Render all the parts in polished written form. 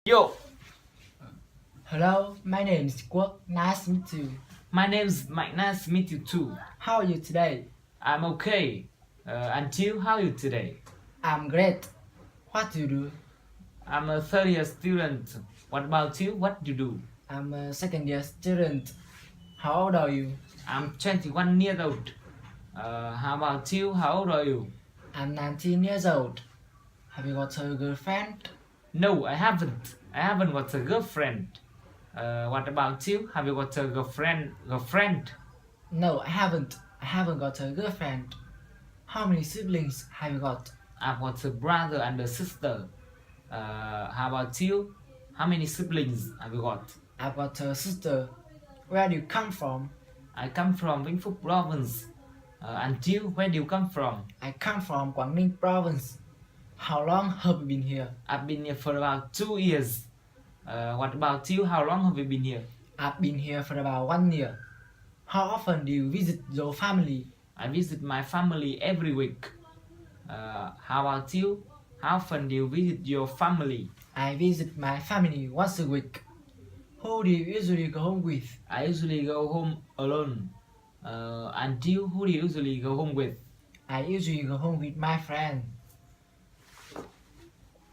Yo, Hello, my name is Quốc. Nice to meet you. my name's Mike. Nice to meet you too. How are you today? I'm okay. And you, how are you today? I'm great. What do you do? I'm a third year student. What about you? What do you do? I'm a second year student. How old are you? I'm 21 years old. How about you? How old are you? I'm 19 years old. Have you got a girlfriend? No, I haven't. I haven't got a girlfriend. What about you? Have you got a girlfriend? No, I haven't. I haven't got a girlfriend. How many siblings have you got? I've got a brother and a sister. How about you? How many siblings have you got? I've got a sister. Where do you come from? I come from Vĩnh Phúc province. And you, where do you come from? I come from Quảng Ninh province. How long have you been here? I've been here for about 2 years. What about you? How long have you been here? I've been here for about 1 year. How often do you visit your family? I visit my family every week. How about you? How often do you visit your family? I visit my family once a week. Who do you usually go home with? I usually go home alone. And you, who do you usually go home with? I usually go home with my friend.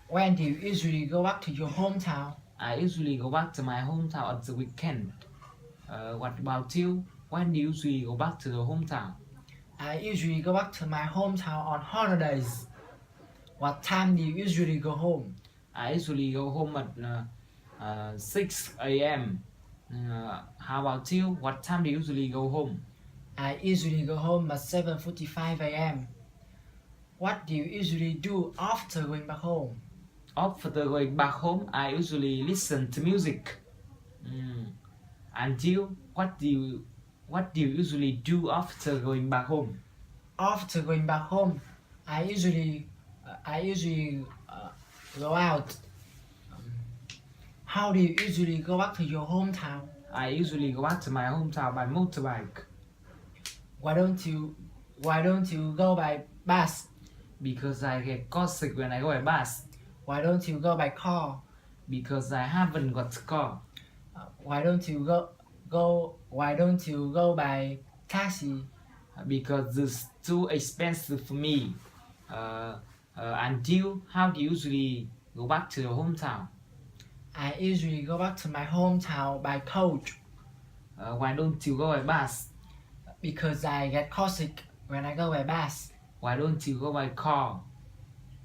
When do you usually go back to your hometown? I usually go back to my hometown on the weekend. What about you? When do you usually go back to your hometown? I usually go back to my hometown on holidays. What time do you usually go home? I usually go home at 6 a.m. How about you? What time do you usually go home? I usually go home at 7:45 a.m. What do you usually do after going back home? After going back home, I usually listen to music. And you, what do you usually do after going back home? After going back home, I usually go out. How do you usually go back to your hometown? I usually go back to my hometown by motorbike. Why don't you go by bus? Because I get car sick when I go by bus. Why don't you go by car? Because I haven't got a car. Why don't you go by taxi? Because it's too expensive for me. And you, how do you usually go back to your hometown? I usually go back to my hometown by coach. Why don't you go by bus? Because I get car sick when I go by bus. Why don't you go by car?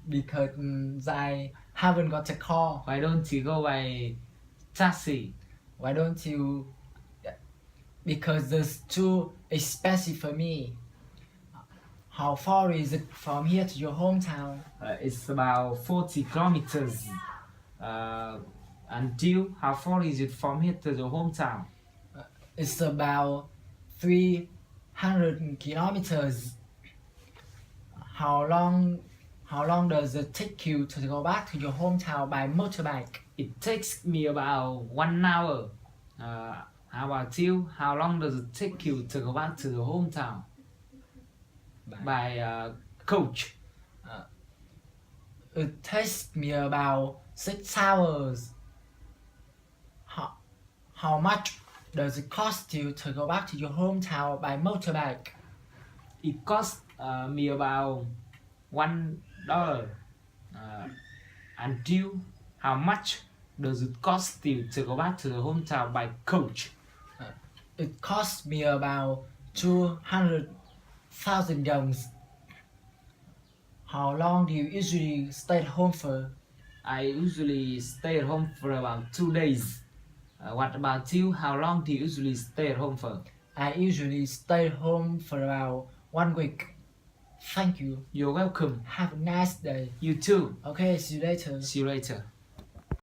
Because I haven't got a car. Why don't you go by taxi? Why don't you? Because it's too expensive for me. How far is it from here to your hometown? It's about 40 kilometers. And you, how far is it from here to your hometown? It's about 300 kilometers. How long does it take you to go back to your hometown by motorbike? It takes me about 1 hour. How about you? How long does it take you to go back to your hometown? By coach. It takes me about 6 hours. How much does it cost you to go back to your hometown by motorbike? It costs me about $1. And you, how much does it cost you to go back to the hometown by coach? It costs me about 200,000 dongs. How long do you usually stay at home for? I usually stay at home for about 2 days. What about you? How long do you usually stay at home for? I usually stay at home for about 1 week. Thank you. You're welcome. Have a nice day. You too. Okay, see you later. See you later.